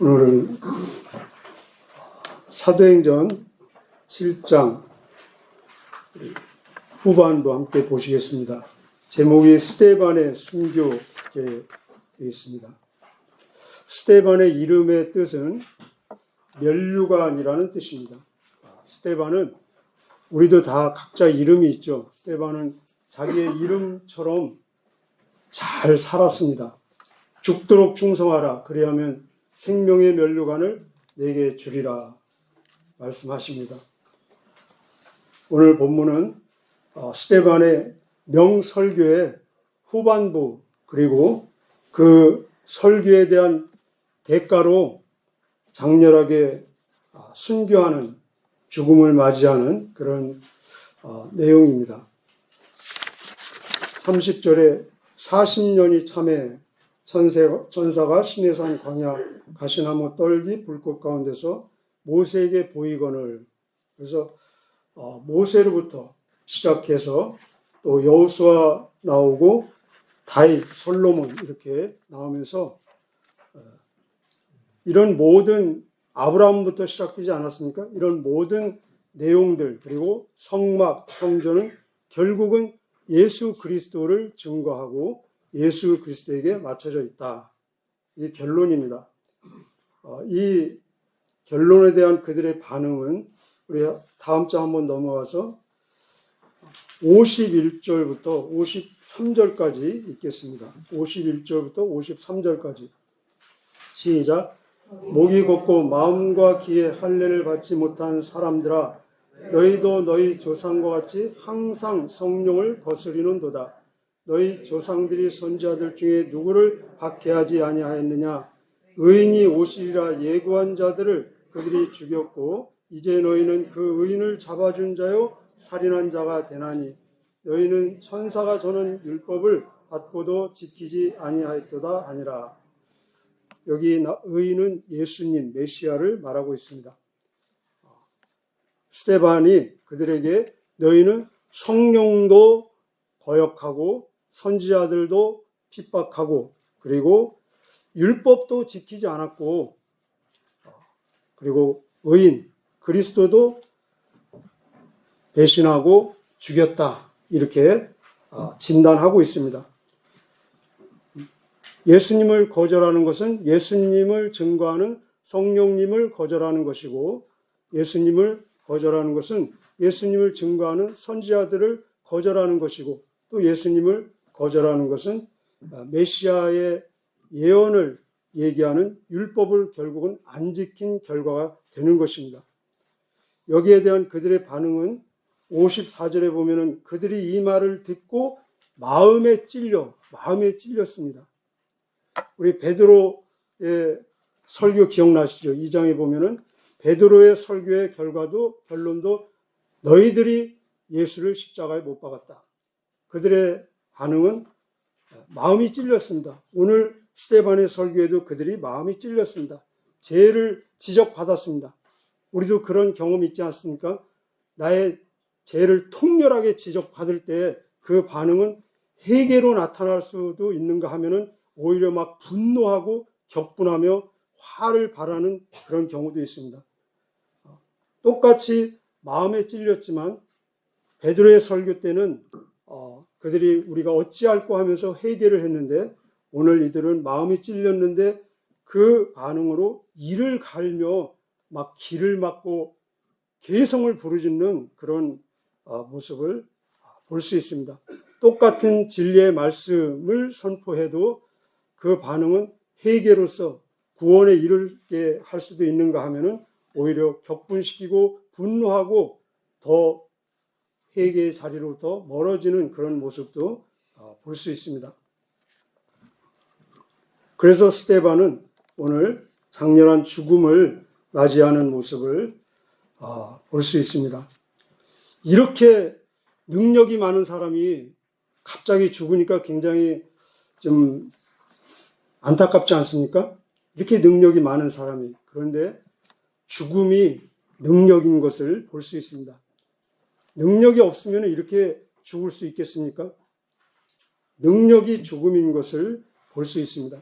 오늘은 사도행전 7장 후반부 함께 보시겠습니다. 제목이 스데반의 순교에 되어 있습니다. 스데반의 이름의 뜻은 면류관이라는 뜻입니다. 스데반은 우리도 다 각자 이름이 있죠. 스데반은 자기의 이름처럼 잘 살았습니다. 죽도록 충성하라. 그리하면 생명의 면류관을 내게 주리라 말씀하십니다. 오늘 본문은 스데반의 명설교의 후반부 그리고 그 설교에 대한 대가로 장렬하게 순교하는 죽음을 맞이하는 그런 내용입니다. 30절에 40년이 참에 천사가 시내산 광야 가시나무 떨기 불꽃 가운데서 모세에게 보이거늘. 그래서 모세로부터 시작해서 또 여호수아 나오고 다윗, 솔로몬 이렇게 나오면서 이런 모든 아브라함부터 시작되지 않았습니까? 이런 모든 내용들 그리고 성막, 성전은 결국은 예수 그리스도를 증거하고 예수 그리스도에게 맞춰져 있다. 이 결론입니다. 이 결론에 대한 그들의 반응은 우리 다음 장 한번 넘어가서 51절부터 53절까지 읽겠습니다. 51절부터 53절까지 시작. 목이 걷고 마음과 귀에 할례를 받지 못한 사람들아, 너희도 너희 조상과 같이 항상 성령을 거스리는도다. 너희 조상들이 선지자들 중에 누구를 박해하지 아니하였느냐? 의인이 오시리라 예고한 자들을 그들이 죽였고 이제 너희는 그 의인을 잡아준 자요 살인한 자가 되나니 너희는 천사가 전한 율법을 받고도 지키지 아니하였도다 하니라. 여기 의인은 예수님 메시아를 말하고 있습니다. 스데반이 그들에게 너희는 성령도 거역하고 선지자들도 핍박하고 그리고 율법도 지키지 않았고 그리고 의인 그리스도도 배신하고 죽였다 이렇게 진단하고 있습니다. 예수님을 거절하는 것은 예수님을 증거하는 성령님을 거절하는 것이고 예수님을 거절하는 것은 예수님을 증거하는 선지자들을 거절하는 것이고 또 예수님을 거절하는 것은 메시아의 예언을 얘기하는 율법을 결국은 안 지킨 결과가 되는 것입니다. 여기에 대한 그들의 반응은 54절에 보면은 그들이 이 말을 듣고 마음에 찔렸습니다. 우리 베드로의 설교 기억나시죠? 2장에 보면은 베드로의 설교의 결론도 너희들이 예수를 십자가에 못 박았다. 그들의 반응은 마음이 찔렸습니다. 오늘 스데반의 설교에도 그들이 마음이 찔렸습니다. 죄를 지적받았습니다. 우리도 그런 경험이 있지 않습니까? 나의 죄를 통렬하게 지적받을 때 그 반응은 회개로 나타날 수도 있는가 하면은 오히려 막 분노하고 격분하며 화를 발하는 그런 경우도 있습니다. 똑같이 마음에 찔렸지만 베드로의 설교 때는 그들이 우리가 어찌할꼬 하면서 회개를 했는데 오늘 이들은 마음이 찔렸는데 그 반응으로 이를 갈며 막 기를 막고 개성을 부르짖는 그런 모습을 볼 수 있습니다. 똑같은 진리의 말씀을 선포해도 그 반응은 회개로서 구원에 이르게 할 수도 있는가 하면은 오히려 격분시키고 분노하고 더 회개의 자리로부터 멀어지는 그런 모습도 볼 수 있습니다. 그래서 스데반은 오늘 장렬한 죽음을 맞이하는 모습을 볼 수 있습니다. 이렇게 능력이 많은 사람이 갑자기 죽으니까 굉장히 좀 안타깝지 않습니까? 이렇게 능력이 많은 사람이 그런데 죽음이 능력인 것을 볼 수 있습니다. 능력이 없으면 이렇게 죽을 수 있겠습니까? 능력이 죽음인 것을 볼 수 있습니다.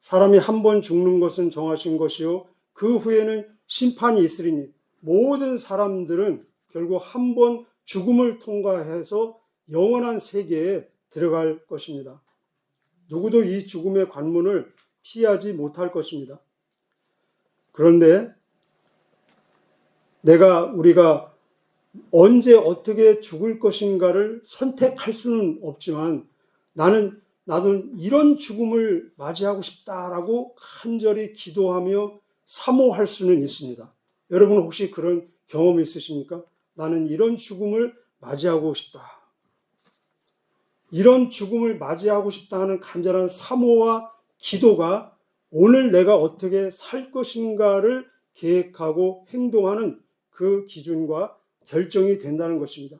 사람이 한 번 죽는 것은 정하신 것이요 그 후에는 심판이 있으리니 모든 사람들은 결국 한 번 죽음을 통과해서 영원한 세계에 들어갈 것입니다. 누구도 이 죽음의 관문을 피하지 못할 것입니다. 그런데 우리가 언제 어떻게 죽을 것인가를 선택할 수는 없지만 나는 이런 죽음을 맞이하고 싶다라고 간절히 기도하며 사모할 수는 있습니다. 여러분 혹시 그런 경험 있으십니까? 나는 이런 죽음을 맞이하고 싶다. 이런 죽음을 맞이하고 싶다 하는 간절한 사모와 기도가 오늘 내가 어떻게 살 것인가를 계획하고 행동하는 그 기준과 결정이 된다는 것입니다.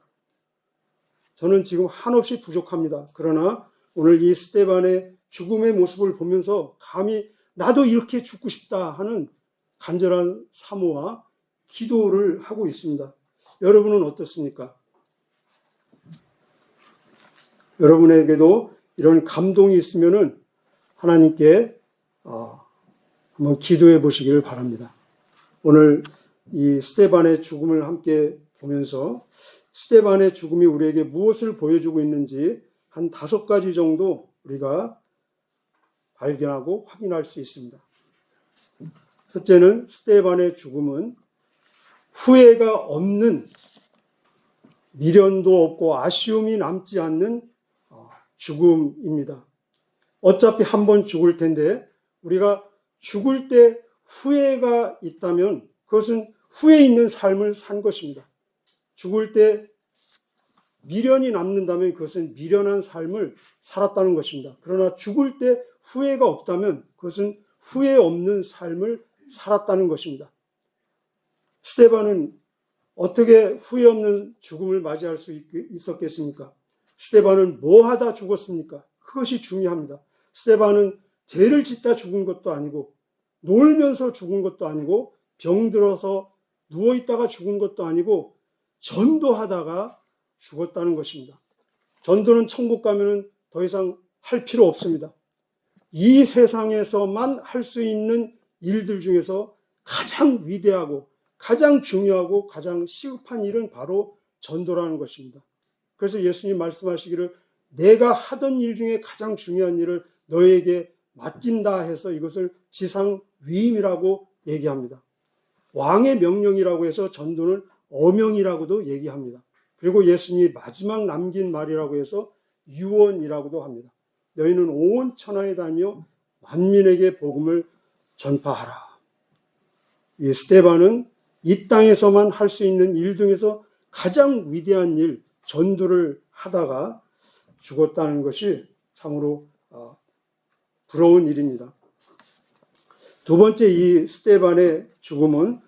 저는 지금 한없이 부족합니다. 그러나 오늘 이 스데반의 죽음의 모습을 보면서 감히 나도 이렇게 죽고 싶다 하는 간절한 사모와 기도를 하고 있습니다. 여러분은 어떻습니까? 여러분에게도 이런 감동이 있으면은 하나님께 한번 기도해 보시기를 바랍니다. 오늘 이 스데반의 죽음을 함께 보면서 스데반의 죽음이 우리에게 무엇을 보여주고 있는지 한 5가지 정도 우리가 발견하고 확인할 수 있습니다. 첫째는 스데반의 죽음은 후회가 없는, 미련도 없고 아쉬움이 남지 않는 죽음입니다. 어차피 한 번 죽을 텐데 우리가 죽을 때 후회가 있다면 그것은 후회 있는 삶을 산 것입니다. 죽을 때 미련이 남는다면 그것은 미련한 삶을 살았다는 것입니다. 그러나 죽을 때 후회가 없다면 그것은 후회 없는 삶을 살았다는 것입니다. 스데반은 어떻게 후회 없는 죽음을 맞이할 수 있었겠습니까? 스데반은 뭐 하다 죽었습니까? 그것이 중요합니다. 스데반은 죄를 짓다 죽은 것도 아니고 놀면서 죽은 것도 아니고 병들어서 누워있다가 죽은 것도 아니고 전도하다가 죽었다는 것입니다. 전도는 천국 가면은 더 이상 할 필요 없습니다. 이 세상에서만 할 수 있는 일들 중에서 가장 위대하고 가장 중요하고 가장 시급한 일은 바로 전도라는 것입니다. 그래서 예수님 말씀하시기를 내가 하던 일 중에 가장 중요한 일을 너에게 맡긴다 해서 이것을 지상 위임이라고 얘기합니다. 왕의 명령이라고 해서 전도는 어명이라고도 얘기합니다. 그리고 예수님이 마지막 남긴 말이라고 해서 유언이라고도 합니다. 너희는 온 천하에 다니며 만민에게 복음을 전파하라. 이 스데반은 이 땅에서만 할 수 있는 일 중에서 가장 위대한 일, 전도를 하다가 죽었다는 것이 참으로 부러운 일입니다. 두 번째, 이 스데반의 죽음은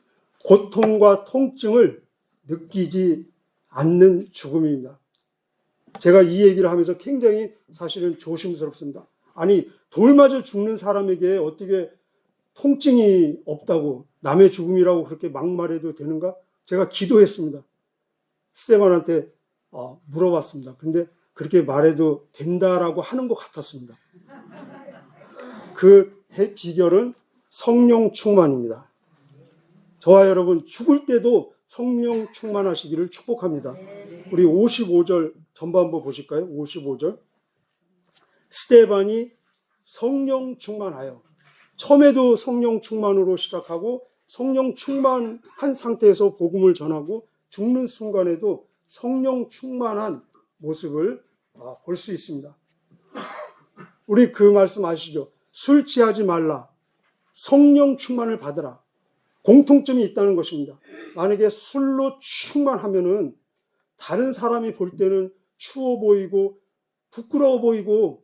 고통과 통증을 느끼지 않는 죽음입니다. 제가 이 얘기를 하면서 굉장히 사실은 조심스럽습니다. 아니, 돌 맞아 죽는 사람에게 어떻게 통증이 없다고 남의 죽음이라고 그렇게 막말해도 되는가? 제가 기도했습니다. 스데반한테 물어봤습니다. 근데 그렇게 말해도 된다라고 하는 것 같았습니다. 그 비결은 성령 충만입니다. 저와 여러분 죽을 때도 성령 충만하시기를 축복합니다. 우리 55절 전반부 보실까요? 55절. 스데반이 성령 충만하여, 처음에도 성령 충만으로 시작하고 성령 충만한 상태에서 복음을 전하고 죽는 순간에도 성령 충만한 모습을 볼 수 있습니다. 우리 그 말씀 아시죠? 술 취하지 말라. 성령 충만을 받으라. 공통점이 있다는 것입니다. 만약에 술로 충만하면은 다른 사람이 볼 때는 추워 보이고 부끄러워 보이고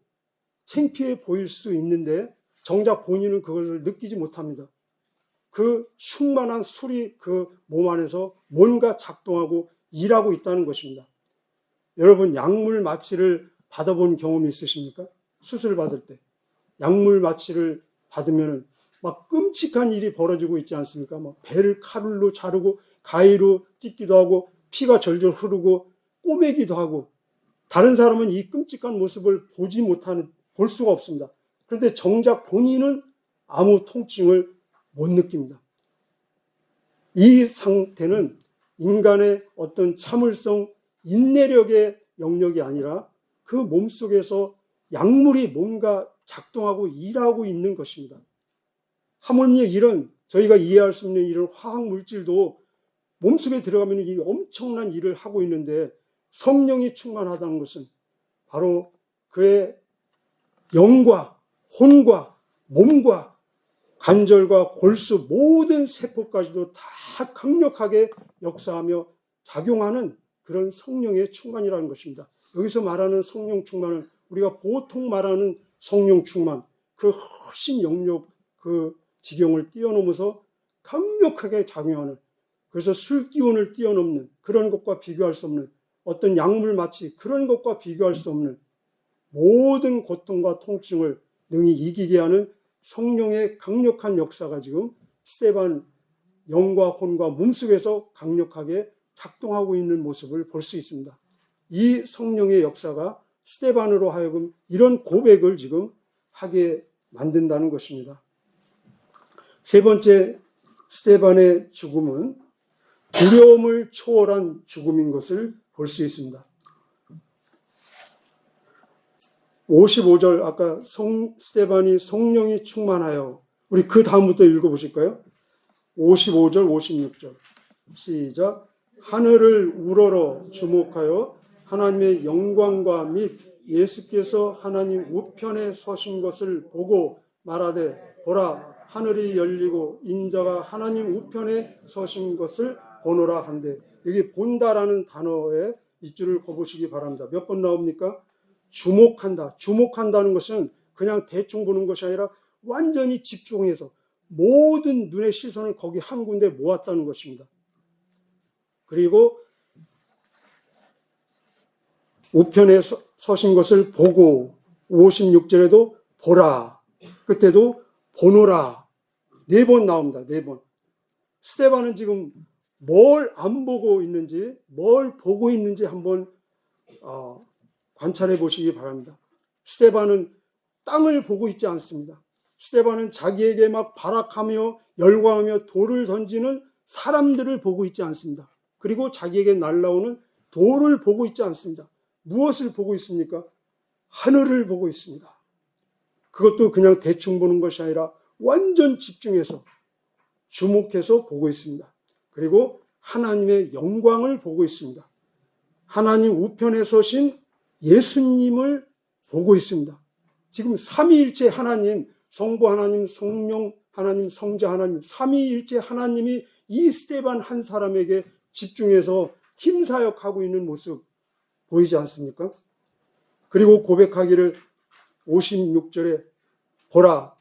창피해 보일 수 있는데 정작 본인은 그것을 느끼지 못합니다. 그 충만한 술이 그 몸 안에서 뭔가 작동하고 일하고 있다는 것입니다. 여러분 약물 마취를 받아본 경험이 있으십니까? 수술 받을 때 약물 마취를 받으면 막 끔찍한 일이 벌어지고 있지 않습니까? 막 배를 칼로 자르고 가위로 찢기도 하고 피가 절절 흐르고 꼬매기도 하고 다른 사람은 이 끔찍한 모습을 볼 수가 없습니다. 그런데 정작 본인은 아무 통증을 못 느낍니다. 이 상태는 인간의 어떤 참을성, 인내력의 영역이 아니라 그 몸속에서 약물이 뭔가 작동하고 일하고 있는 것입니다. 하물며 이런 저희가 이해할 수 없는 이런 화학 물질도 몸속에 들어가면 이 엄청난 일을 하고 있는데 성령이 충만하다는 것은 바로 그의 영과 혼과 몸과 관절과 골수 모든 세포까지도 다 강력하게 역사하며 작용하는 그런 성령의 충만이라는 것입니다. 여기서 말하는 성령 충만은 우리가 보통 말하는 성령 충만, 그 훨씬 영역, 그 지경을 뛰어넘어서 강력하게 작용하는, 그래서 술 기운을 뛰어넘는 그런 것과 비교할 수 없는, 어떤 약물 마취 그런 것과 비교할 수 없는 모든 고통과 통증을 능히 이기게 하는 성령의 강력한 역사가 지금 스데반 영과 혼과 몸속에서 강력하게 작동하고 있는 모습을 볼 수 있습니다. 이 성령의 역사가 스데반으로 하여금 이런 고백을 지금 하게 만든다는 것입니다. 세 번째, 스데반의 죽음은 두려움을 초월한 죽음인 것을 볼 수 있습니다. 55절 아까 스데반이 성령이 충만하여, 우리 그 다음부터 읽어보실까요? 55절 56절 시작. 하늘을 우러러 주목하여 하나님의 영광과 및 예수께서 하나님 우편에 서신 것을 보고 말하되 보라 하늘이 열리고 인자가 하나님 우편에 서신 것을 보노라 한데, 여기 본다라는 단어에 밑줄을 그어보시기 바랍니다. 몇 번 나옵니까? 주목한다. 주목한다는 것은 그냥 대충 보는 것이 아니라 완전히 집중해서 모든 눈의 시선을 거기 한 군데 모았다는 것입니다. 그리고 우편에 서신 것을 보고, 56절에도 보라, 끝에도 보노라, 4번 나옵니다. 4번. 스데반은 지금 뭘 안 보고 있는지, 뭘 보고 있는지 한번 관찰해 보시기 바랍니다. 스데반은 땅을 보고 있지 않습니다. 스데반은 자기에게 막 발악하며 열광하며 돌을 던지는 사람들을 보고 있지 않습니다. 그리고 자기에게 날라오는 돌을 보고 있지 않습니다. 무엇을 보고 있습니까? 하늘을 보고 있습니다. 그것도 그냥 대충 보는 것이 아니라 완전 집중해서 주목해서 보고 있습니다. 그리고 하나님의 영광을 보고 있습니다. 하나님 우편에 서신 예수님을 보고 있습니다. 지금 삼위일체 하나님, 성부 하나님, 성령 하나님, 성자 하나님, 삼위일체 하나님이 이 스데반 한 사람에게 집중해서 팀 사역하고 있는 모습 보이지 않습니까? 그리고 고백하기를 56절에 보라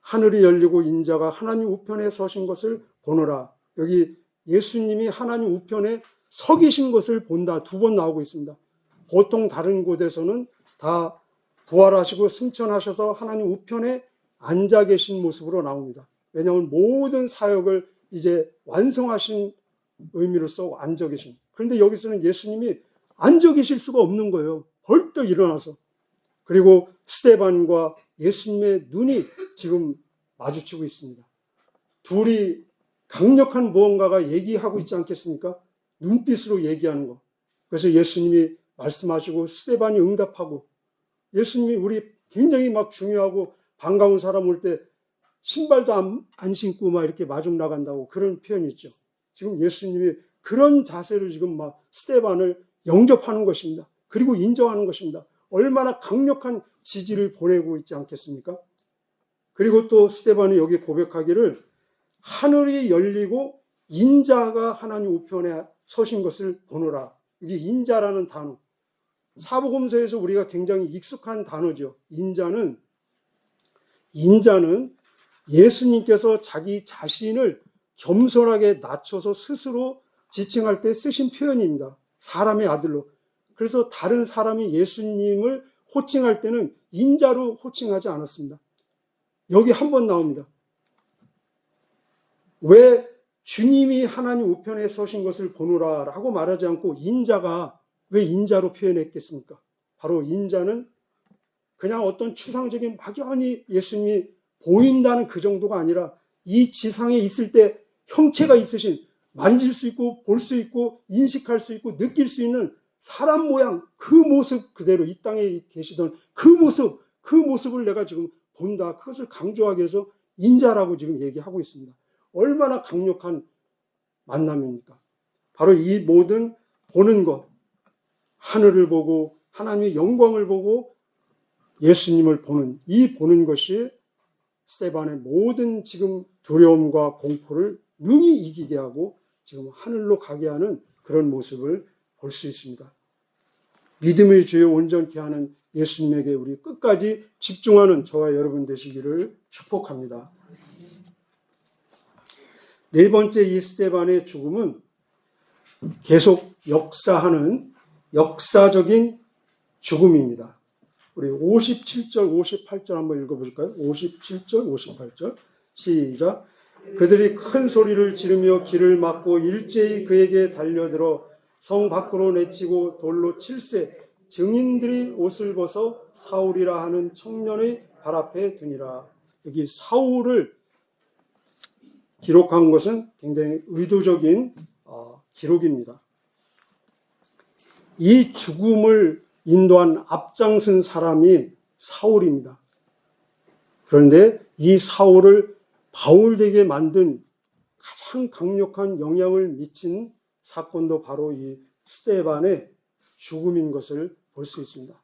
하늘이 열리고 인자가 하나님 우편에 서신 것을 보노라. 여기 예수님이 하나님 우편에 서 계신 것을 본다. 2번 나오고 있습니다. 보통 다른 곳에서는 다 부활하시고 승천하셔서 하나님 우편에 앉아 계신 모습으로 나옵니다. 왜냐하면 모든 사역을 이제 완성하신 의미로서 앉아 계신. 그런데 여기서는 예수님이 앉아 계실 수가 없는 거예요. 벌떡 일어나서. 그리고 스데반과 예수님의 눈이 지금 마주치고 있습니다. 둘이 강력한 무언가가 얘기하고 있지 않겠습니까? 눈빛으로 얘기하는 거. 그래서 예수님이 말씀하시고 스데반이 응답하고, 예수님이 우리 굉장히 막 중요하고 반가운 사람 올 때 신발도 안 신고 막 이렇게 마중 나간다고 그런 표현이 있죠. 지금 예수님이 그런 자세를 지금 막 스데반을 영접하는 것입니다. 그리고 인정하는 것입니다. 얼마나 강력한 지지를 보내고 있지 않겠습니까? 그리고 또 스데반이 여기 고백하기를 하늘이 열리고 인자가 하나님 우편에 서신 것을 보노라. 이게 인자라는 단어. 사복음서에서 우리가 굉장히 익숙한 단어죠. 인자는 예수님께서 자기 자신을 겸손하게 낮춰서 스스로 지칭할 때 쓰신 표현입니다. 사람의 아들로. 그래서 다른 사람이 예수님을 호칭할 때는 인자로 호칭하지 않았습니다. 여기 한 번 나옵니다. 왜 주님이 하나님 우편에 서신 것을 보노라 라고 말하지 않고 인자가 왜 인자로 표현했겠습니까? 바로 인자는 그냥 어떤 추상적인 막연히 예수님이 보인다는 그 정도가 아니라 이 지상에 있을 때 형체가 있으신, 만질 수 있고 볼 수 있고 인식할 수 있고 느낄 수 있는 사람 모양, 그 모습 그대로 이 땅에 계시던 그 모습을 내가 지금 본다. 그것을 강조하기 위해서 인자라고 지금 얘기하고 있습니다. 얼마나 강력한 만남입니까? 바로 이 모든 보는 것, 하늘을 보고 하나님의 영광을 보고 예수님을 보는, 이 보는 것이 스데반의 모든 지금 두려움과 공포를 능히 이기게 하고 지금 하늘로 가게 하는 그런 모습을 볼 수 있습니다. 믿음의 주에 온전케 하는 예수님에게 우리 끝까지 집중하는 저와 여러분 되시기를 축복합니다. 네 번째, 이 스데반의 죽음은 계속 역사하는 역사적인 죽음입니다. 우리 57절, 58절 한번 읽어볼까요? 57절, 58절 시작. 그들이 큰 소리를 지르며 길을 막고 일제히 그에게 달려들어 성 밖으로 내치고 돌로 칠세, 증인들이 옷을 벗어 사울이라 하는 청년의 발 앞에 두니라. 여기 사울을 기록한 것은 굉장히 의도적인 기록입니다. 이 죽음을 인도한 앞장선 사람이 사울입니다. 그런데 이 사울을 바울되게 만든 가장 강력한 영향을 미친 사건도 바로 이 스데반의 죽음인 것을 볼 수 있습니다.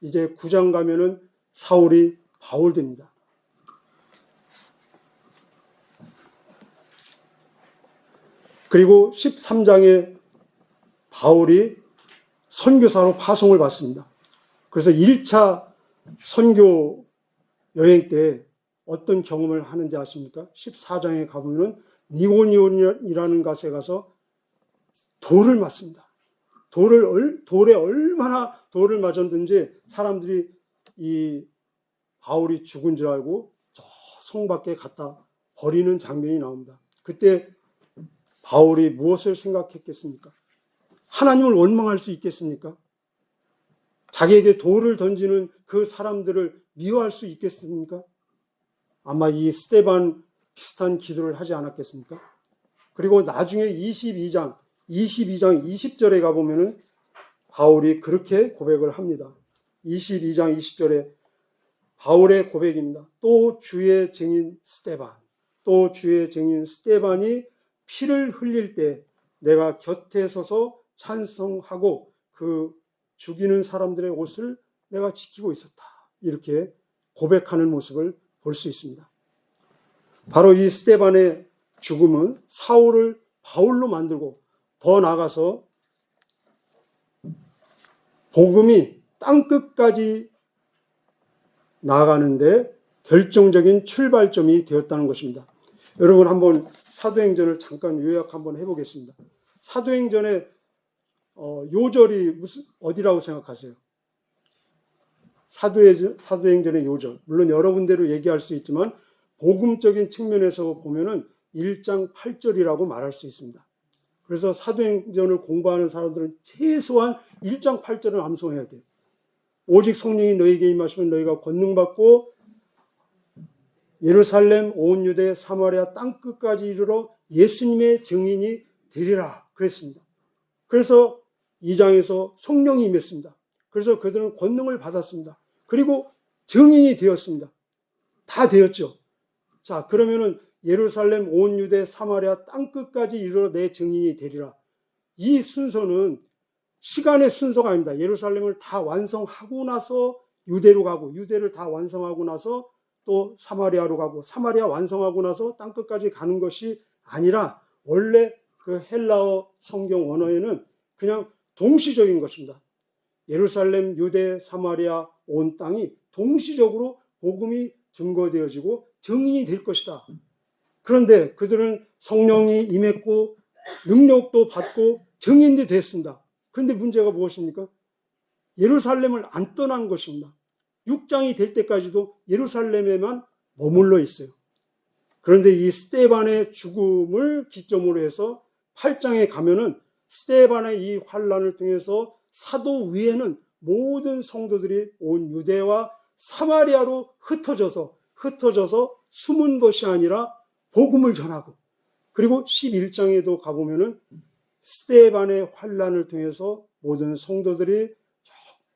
이제 9장 가면은 사울이 바울됩니다. 그리고 13장에 바울이 선교사로 파송을 받습니다. 그래서 1차 선교 여행 때 어떤 경험을 하는지 아십니까? 14장에 가보면 니고니온이라는 곳에 가서 돌을 맞습니다. 돌에 얼마나 돌을 맞았는지 사람들이 이 바울이 죽은 줄 알고 저 성 밖에 갖다 버리는 장면이 나옵니다. 그때 바울이 무엇을 생각했겠습니까? 하나님을 원망할 수 있겠습니까? 자기에게 돌을 던지는 그 사람들을 미워할 수 있겠습니까? 아마 이 스데반 비슷한 기도를 하지 않았겠습니까? 그리고 나중에 22장 20절에 가보면은 바울이 그렇게 고백을 합니다. 22장 20절에 바울의 고백입니다. 또 주의 증인 스데반이 피를 흘릴 때 내가 곁에 서서 찬송하고 그 죽이는 사람들의 옷을 내가 지키고 있었다. 이렇게 고백하는 모습을 볼 수 있습니다. 바로 이 스데반의 죽음은 사울을 바울로 만들고 더 나아가서 복음이 땅끝까지 나아가는데 결정적인 출발점이 되었다는 것입니다. 여러분 한번 사도행전을 잠깐 요약 한번 해보겠습니다. 사도행전의 요절이 어디라고 생각하세요? 사도행전의 요절. 물론 여러 군데로 얘기할 수 있지만 복음적인 측면에서 보면은 1장 8절이라고 말할 수 있습니다. 그래서 사도행전을 공부하는 사람들은 최소한 1장 8절을 암송해야 돼요. 오직 성령이 너희에게 임하시면 너희가 권능받고 예루살렘, 온 유대, 사마리아 땅끝까지 이르러 예수님의 증인이 되리라 그랬습니다. 그래서 2장에서 성령이 임했습니다. 그래서 그들은 권능을 받았습니다. 그리고 증인이 되었습니다. 다 되었죠. 자, 그러면은 예루살렘, 온 유대, 사마리아 땅끝까지 이르러 내 증인이 되리라. 이 순서는 시간의 순서가 아닙니다. 예루살렘을 다 완성하고 나서 유대로 가고, 유대를 다 완성하고 나서 또 사마리아로 가고, 사마리아 완성하고 나서 땅끝까지 가는 것이 아니라 원래 그 헬라어 성경 원어에는 그냥 동시적인 것입니다. 예루살렘, 유대, 사마리아 온 땅이 동시적으로 복음이 증거되어지고 증인이 될 것이다. 그런데 그들은 성령이 임했고 능력도 받고 증인이 됐습니다. 그런데 문제가 무엇입니까? 예루살렘을 안 떠난 것입니다. 6장이 될 때까지도 예루살렘에만 머물러 있어요. 그런데 이 스데반의 죽음을 기점으로 해서 8장에 가면은 스데반의 이 환란을 통해서 사도 위에는 모든 성도들이 온 유대와 사마리아로 흩어져서 숨은 것이 아니라 복음을 전하고, 그리고 11장에도 가보면은 스데반의 환란을 통해서 모든 성도들이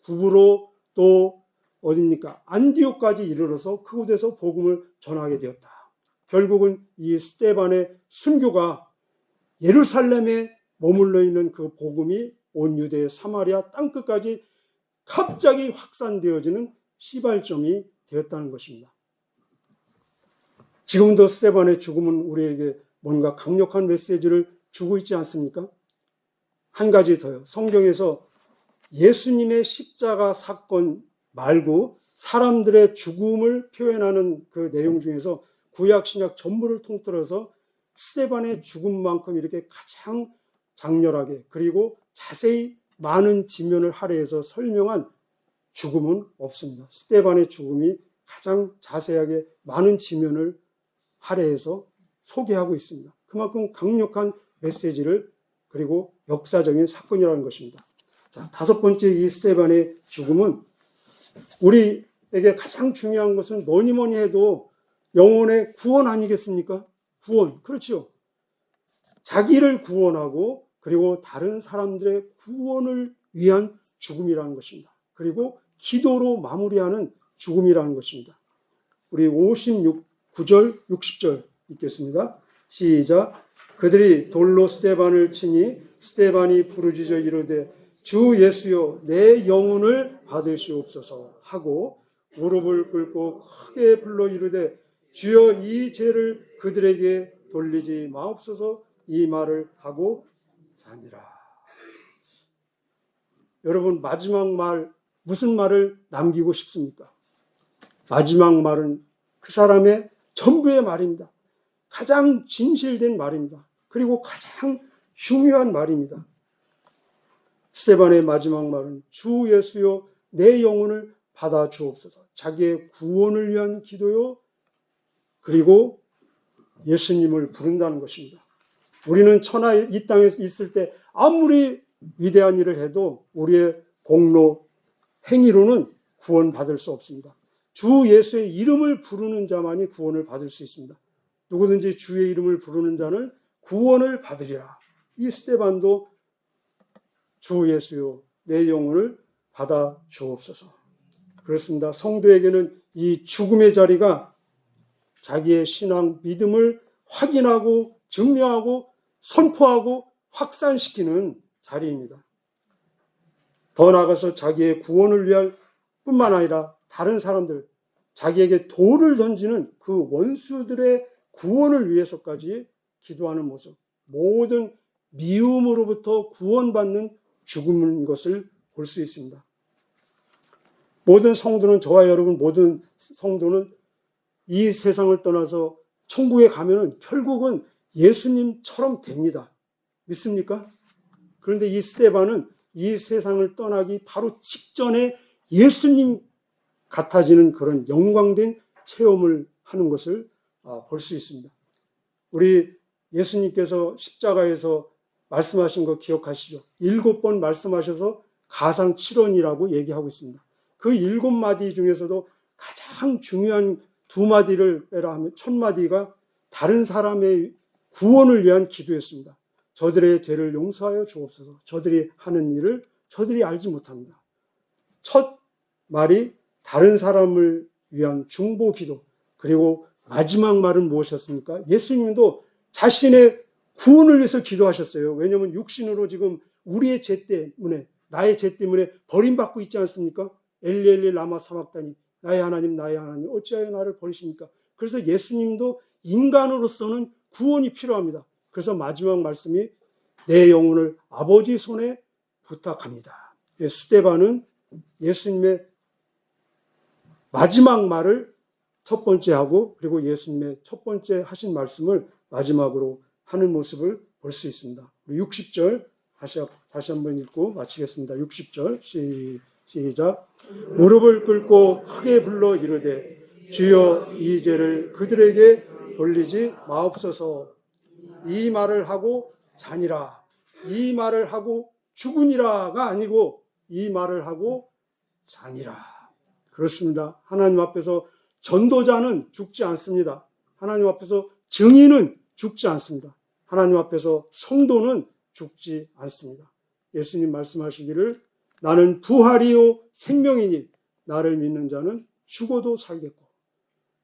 구브로 또 어딥니까? 안디옥까지 이르러서 그곳에서 복음을 전하게 되었다. 결국은 이 스데반의 순교가 예루살렘에 머물러 있는 그 복음이 온 유대 사마리아 땅끝까지 갑자기 확산되어지는 시발점이 되었다는 것입니다. 지금도 스데반의 죽음은 우리에게 뭔가 강력한 메시지를 주고 있지 않습니까? 한 가지 더요. 성경에서 예수님의 십자가 사건 말고 사람들의 죽음을 표현하는 그 내용 중에서 구약 신약 전부를 통틀어서 스데반의 죽음만큼 이렇게 가장 장렬하게 그리고 자세히 많은 지면을 할애해서 설명한 죽음은 없습니다. 스데반의 죽음이 가장 자세하게 많은 지면을 할애해서 소개하고 있습니다. 그만큼 강력한 메시지를 그리고 역사적인 사건이라는 것입니다. 자, 다섯 번째 이 스데반의 죽음은 우리에게 가장 중요한 것은 뭐니 뭐니 해도 영혼의 구원 아니겠습니까? 구원. 그렇죠. 자기를 구원하고 그리고 다른 사람들의 구원을 위한 죽음이라는 것입니다. 그리고 기도로 마무리하는 죽음이라는 것입니다. 우리 59절, 60절 읽겠습니다. 시작. 그들이 돌로 스데반을 치니 스데반이 부르짖어 이르되 주 예수여 내 영혼을 받으시옵소서 하고 무릎을 꿇고 크게 불러 이르되 주여 이 죄를 그들에게 돌리지 마옵소서 이 말을 하고 사니라. 여러분 마지막 말 무슨 말을 남기고 싶습니까? 마지막 말은 그 사람의 전부의 말입니다. 가장 진실된 말입니다. 그리고 가장 중요한 말입니다. 스데반의 마지막 말은 주 예수여 내 영혼을 받아 주옵소서. 자기의 구원을 위한 기도요. 그리고 예수님을 부른다는 것입니다. 우리는 천하 이 땅에 있을 때 아무리 위대한 일을 해도 우리의 공로, 행위로는 구원받을 수 없습니다. 주 예수의 이름을 부르는 자만이 구원을 받을 수 있습니다. 누구든지 주의 이름을 부르는 자는 구원을 받으리라. 이 스데반도 주 예수여 내 영혼을 받아 주옵소서. 그렇습니다. 성도에게는 이 죽음의 자리가 자기의 신앙 믿음을 확인하고 증명하고 선포하고 확산시키는 자리입니다. 더 나아가서 자기의 구원을 위할 뿐만 아니라 다른 사람들, 자기에게 돌을 던지는 그 원수들의 구원을 위해서까지 기도하는 모습, 모든 미움으로부터 구원받는 죽음인 것을 볼 수 있습니다. 모든 성도는, 저와 여러분 모든 성도는 이 세상을 떠나서 천국에 가면은 결국은 예수님처럼 됩니다. 믿습니까? 그런데 이 스데반은 이 세상을 떠나기 바로 직전에 예수님 같아지는 그런 영광된 체험을 하는 것을 볼 수 있습니다. 우리 예수님께서 십자가에서 말씀하신 거 기억하시죠? 7번 말씀하셔서 가상 7원이라고 얘기하고 있습니다. 그 7마디 중에서도 가장 중요한 2마디를 빼라 하면 첫 마디가 다른 사람의 구원을 위한 기도였습니다. 저들의 죄를 용서하여 주옵소서. 저들이 하는 일을 저들이 알지 못합니다. 첫 말이 다른 사람을 위한 중보 기도. 그리고 마지막 말은 무엇이었습니까? 예수님도 자신의 구원을 위해서 기도하셨어요. 왜냐하면 육신으로 지금 우리의 죄 때문에, 나의 죄 때문에 버림받고 있지 않습니까? 엘리 엘리 라마 사막다니 나의 하나님 어찌하여 나를 버리십니까? 그래서 예수님도 인간으로서는 구원이 필요합니다. 그래서 마지막 말씀이 내 영혼을 아버지 손에 부탁합니다. 스데반은 예수님의 마지막 말을 첫 번째 하고 그리고 예수님의 첫 번째 하신 말씀을 마지막으로 하는 모습을 볼 수 있습니다. 60절 다시 한번 읽고 마치겠습니다. 60절 시작. 무릎을 꿇고 크게 불러 이르되 주여 이 죄를 그들에게 돌리지 마옵소서. 이 말을 하고 자니라. 이 말을 하고 죽으니라가 아니고 이 말을 하고 자니라. 그렇습니다. 하나님 앞에서 전도자는 죽지 않습니다. 하나님 앞에서 증인은 죽지 않습니다. 하나님 앞에서 성도는 죽지 않습니다. 예수님 말씀하시기를 나는 부활이요 생명이니 나를 믿는 자는 죽어도 살겠고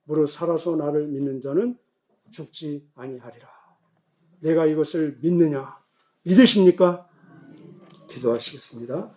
무릇 살아서 나를 믿는 자는 죽지 아니하리라. 내가 이것을 믿느냐? 믿으십니까? 기도하시겠습니다.